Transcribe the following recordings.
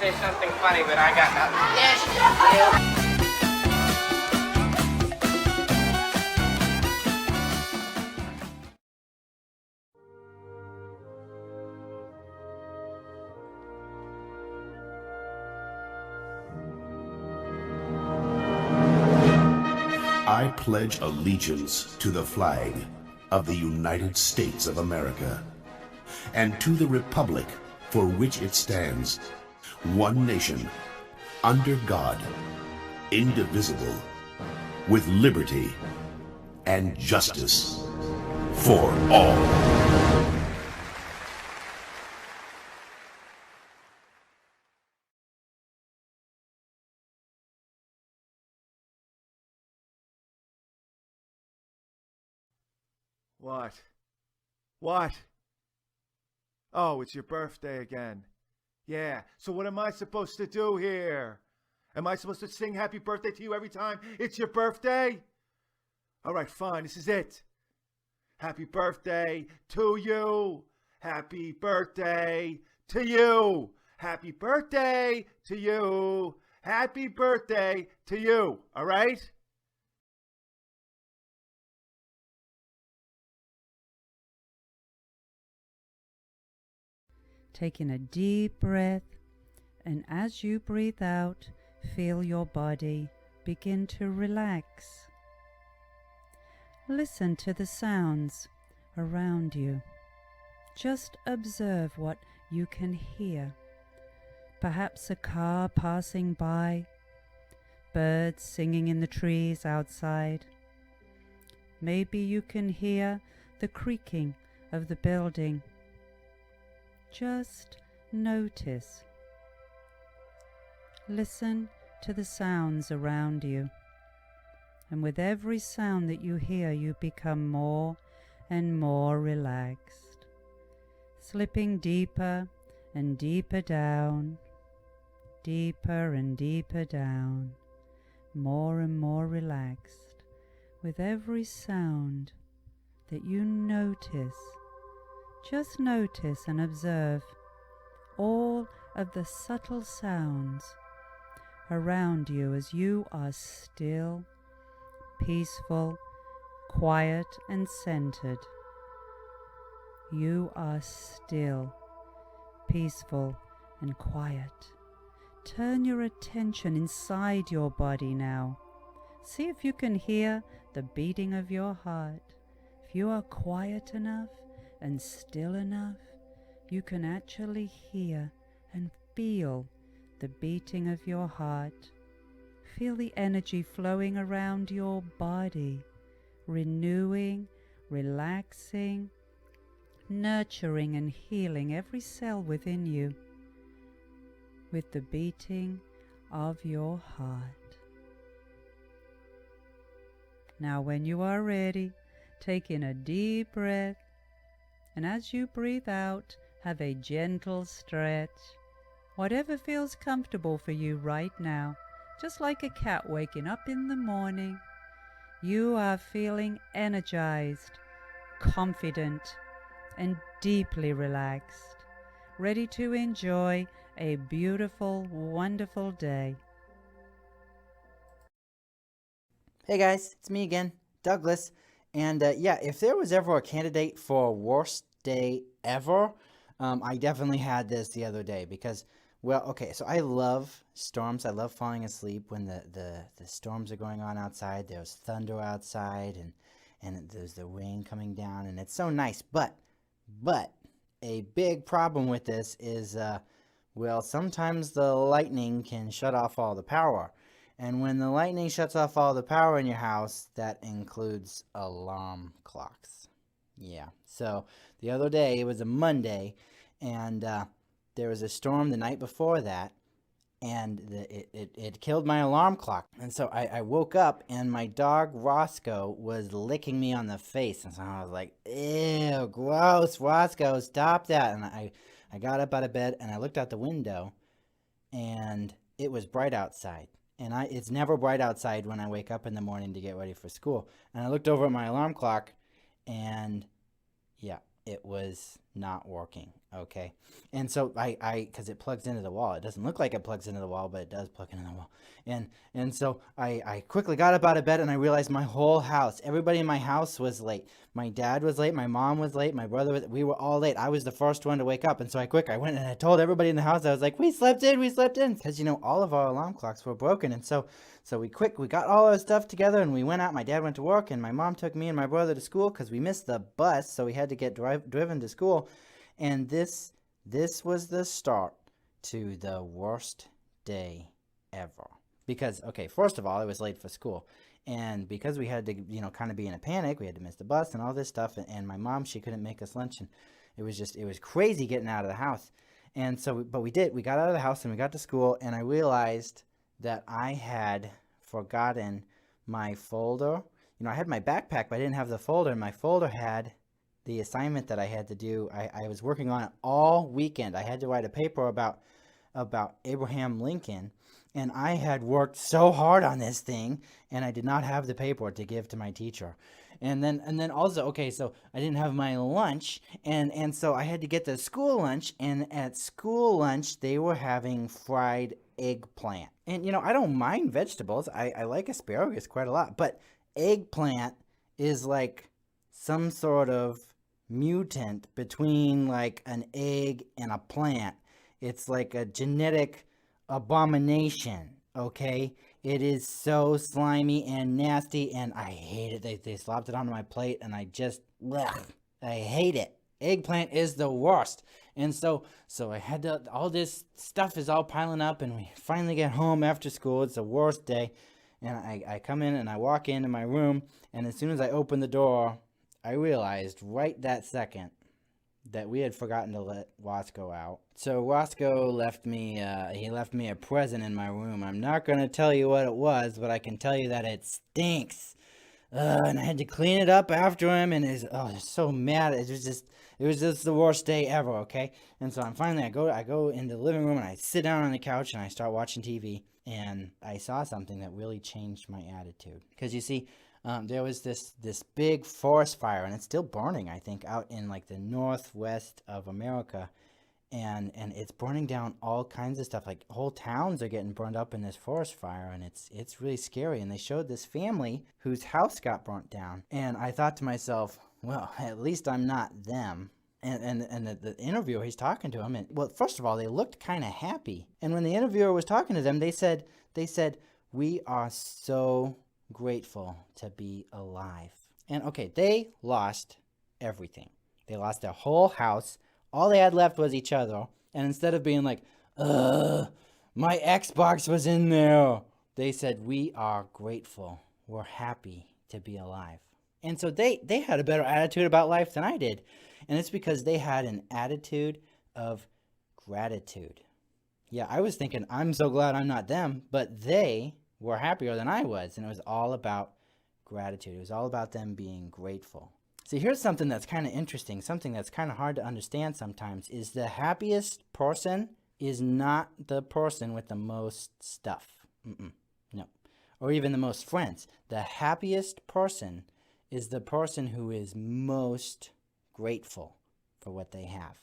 say something funny, but I got nothing. Yes, I pledge allegiance to the flag of the United States of America and to the republic for which it stands, one nation, under God, indivisible, with liberty and justice for all. What? What? Oh, it's your birthday again. Yeah, so what am I supposed to do here? Am I supposed to sing happy birthday to you every time it's your birthday? All right, fine, this is it. Happy birthday to you. Happy birthday to you. Happy birthday to you. Happy birthday to you. All right? Taking a deep breath, and as you breathe out, feel your body begin to relax. Listen to the sounds around you. Just observe what you can hear. Perhaps a car passing by, birds singing in the trees outside. Maybe you can hear the creaking of the building. Just notice. Listen to the sounds around you. And with every sound that you hear, you become more and more relaxed, slipping deeper and deeper down, deeper and deeper down, more and more relaxed with every sound that you notice. Just notice and observe all of the subtle sounds around you as you are still, peaceful, quiet, and centered. You are still, peaceful, and quiet. Turn your attention inside your body now. See if you can hear the beating of your heart. If you are quiet enough and still enough, you can actually hear and feel the beating of your heart. Feel the energy flowing around your body, renewing, relaxing, nurturing and healing every cell within you with the beating of your heart. Now when you are ready, take in a deep breath, and as you breathe out, have a gentle stretch. Whatever feels comfortable for you right now, just like a cat waking up in the morning, you are feeling energized, confident, and deeply relaxed, ready to enjoy a beautiful, wonderful day. Hey guys, it's me again, Douglas. And yeah, if there was ever a candidate for worst day ever, I definitely had this the other day because, well, okay, so I love storms. I love falling asleep when the storms are going on outside. There's thunder outside and there's the rain coming down, and it's so nice. But a big problem with this is, well, sometimes the lightning can shut off all the power. And when the lightning shuts off all the power in your house, that includes alarm clocks. Yeah, so the other day, it was a Monday, and there was a storm the night before that, and it killed my alarm clock. And so I woke up, and my dog Roscoe was licking me on the face. And so I was like, ew, gross, Roscoe, stop that. And I got up out of bed, and I looked out the window, and it was bright outside. And it's never bright outside when I wake up in the morning to get ready for school. And I looked over at my alarm clock, and yeah, it was not working, okay? And so because it plugs into the wall. It doesn't look like it plugs into the wall, but it does plug into the wall. And so I quickly got up out of bed, and I realized my whole house, everybody in my house was late. My dad was late, my mom was late, my brother was, we were all late. I was the first one to wake up, and so I went and I told everybody in the house. I was like, we slept in, because you know all of our alarm clocks were broken. And so we got all our stuff together, and we went out. My dad went to work, and my mom took me and my brother to school because we missed the bus, so we had to get driven to school. And this was the start to the worst day ever. Because, okay, first of all, I was late for school. And because we had to, you know, kind of be in a panic, we had to miss the bus and all this stuff. And my mom, she couldn't make us lunch. And it was crazy getting out of the house. And so, but we did. We got out of the house and we got to school. And I realized that I had forgotten my folder. You know, I had my backpack, but I didn't have the folder. And my folder had the assignment that I had to do. I was working on it all weekend. I had to write a paper about Abraham Lincoln. And I had worked so hard on this thing, and I did not have the paper to give to my teacher. And then also, okay, so I didn't have my lunch, and so I had to get the school lunch, and at school lunch, they were having fried eggplant. And, you know, I don't mind vegetables. I like asparagus quite a lot, but eggplant is like some sort of mutant between like an egg and a plant. It's like a genetic abomination, okay? It is so slimy and nasty, and I hate it. They slapped it onto my plate, and I just, I hate it. Eggplant is the worst. And so I had to, all this stuff is all piling up, and we finally get home after school. It's the worst day. And I come in, and I walk into my room, and as soon as I open the door, I realized right that second that we had forgotten to let Wasco out. So Wasco left me a present in my room. I'm not going to tell you what it was, but I can tell you that it stinks. And I had to clean it up after him, and I was so mad. It was just the worst day ever, okay? And so I go into the living room, and I sit down on the couch, and I start watching TV, and I saw something that really changed my attitude. Because you see, there was this big forest fire, and it's still burning, I think, out in like the northwest of America, and it's burning down all kinds of stuff. Like whole towns are getting burned up in this forest fire, and it's really scary. And they showed this family whose house got burnt down, and I thought to myself, well, at least I'm not them. And the interviewer, he's talking to them, and well, first of all, they looked kind of happy. And when the interviewer was talking to them, they said, we are so grateful to be alive. And okay, they lost everything. They lost their whole house. All they had left was each other. And instead of being like, my Xbox was in there, they said, we are grateful. We're happy to be alive. And so they had a better attitude about life than I did. And it's because they had an attitude of gratitude. Yeah, I was thinking, I'm so glad I'm not them, but they were happier than I was, and it was all about gratitude. It was all about them being grateful. See, here's something that's kind of interesting, something that's kind of hard to understand sometimes, is the happiest person is not the person with the most stuff. No. Or even the most friends. The happiest person is the person who is most grateful for what they have,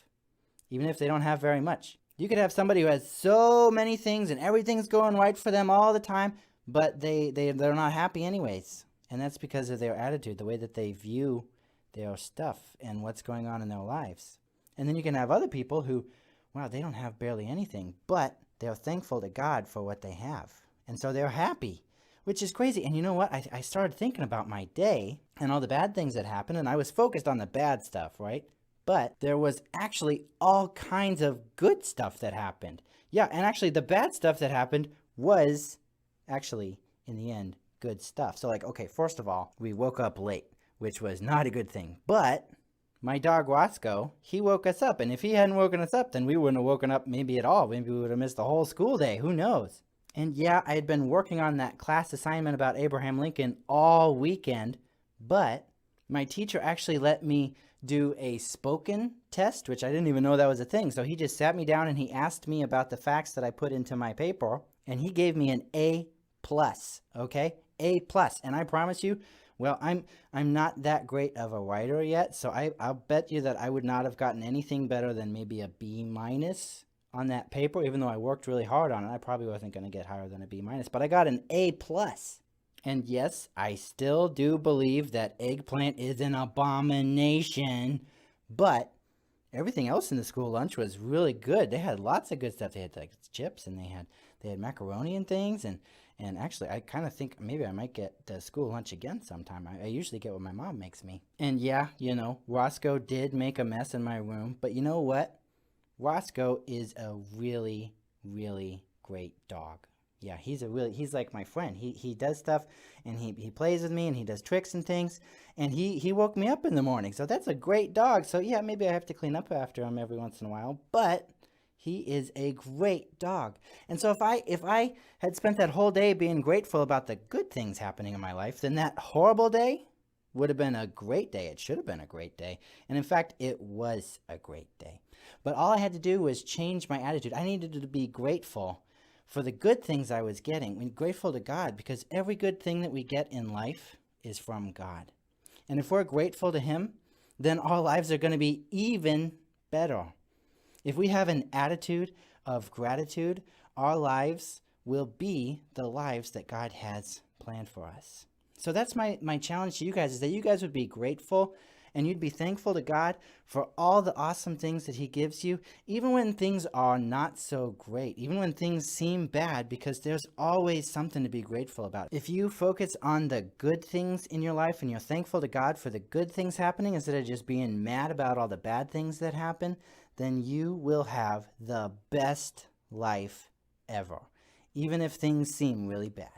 even if they don't have very much. You could have somebody who has so many things and everything's going right for them all the time, but they're not happy anyways. And that's because of their attitude, the way that they view their stuff and what's going on in their lives. And then you can have other people who, wow, they don't have barely anything, but they're thankful to God for what they have. And so they're happy, which is crazy. And you know what? I started thinking about my day and all the bad things that happened, and I was focused on the bad stuff, right? But there was actually all kinds of good stuff that happened. Yeah, and actually the bad stuff that happened was actually, in the end, good stuff. So like, okay, first of all, we woke up late, which was not a good thing. But my dog Wasco, he woke us up. And if he hadn't woken us up, then we wouldn't have woken up maybe at all. Maybe we would have missed the whole school day. Who knows? And yeah, I had been working on that class assignment about Abraham Lincoln all weekend, but my teacher actually let me do a spoken test, which I didn't even know that was a thing. So he just sat me down and he asked me about the facts that I put into my paper, and he gave me an A+, okay? A+. And I promise you, Well, I'm not that great of a writer yet, so I'll bet you that I would not have gotten anything better than maybe a B minus on that paper. Even though I worked really hard on it, I probably wasn't going to get higher than a B minus, but I got an A plus. And yes, I still do believe that eggplant is an abomination, but everything else in the school lunch was really good. They had lots of good stuff. They had like chips, and they had macaroni and things, and actually I kind of think maybe I might get the school lunch again sometime. I usually get what my mom makes me. And yeah, you know, Roscoe did make a mess in my room, but you know what? Roscoe is a really, really great dog. Yeah, he's like my friend. He does stuff, and he plays with me, and he does tricks and things, and he woke me up in the morning. So that's a great dog. So yeah, maybe I have to clean up after him every once in a while, but he is a great dog. And so if I had spent that whole day being grateful about the good things happening in my life, then that horrible day would have been a great day. It should have been a great day. And in fact, it was a great day. But all I had to do was change my attitude. I needed to be grateful for the good things I was getting. I'm grateful to God, because every good thing that we get in life is from God. And if we're grateful to Him, then our lives are going to be even better. If we have an attitude of gratitude, our lives will be the lives that God has planned for us. So that's my challenge to you guys, is that you guys would be grateful and you'd be thankful to God for all the awesome things that He gives you, even when things are not so great, even when things seem bad, because there's always something to be grateful about. If you focus on the good things in your life and you're thankful to God for the good things happening instead of just being mad about all the bad things that happen, then you will have the best life ever, even if things seem really bad.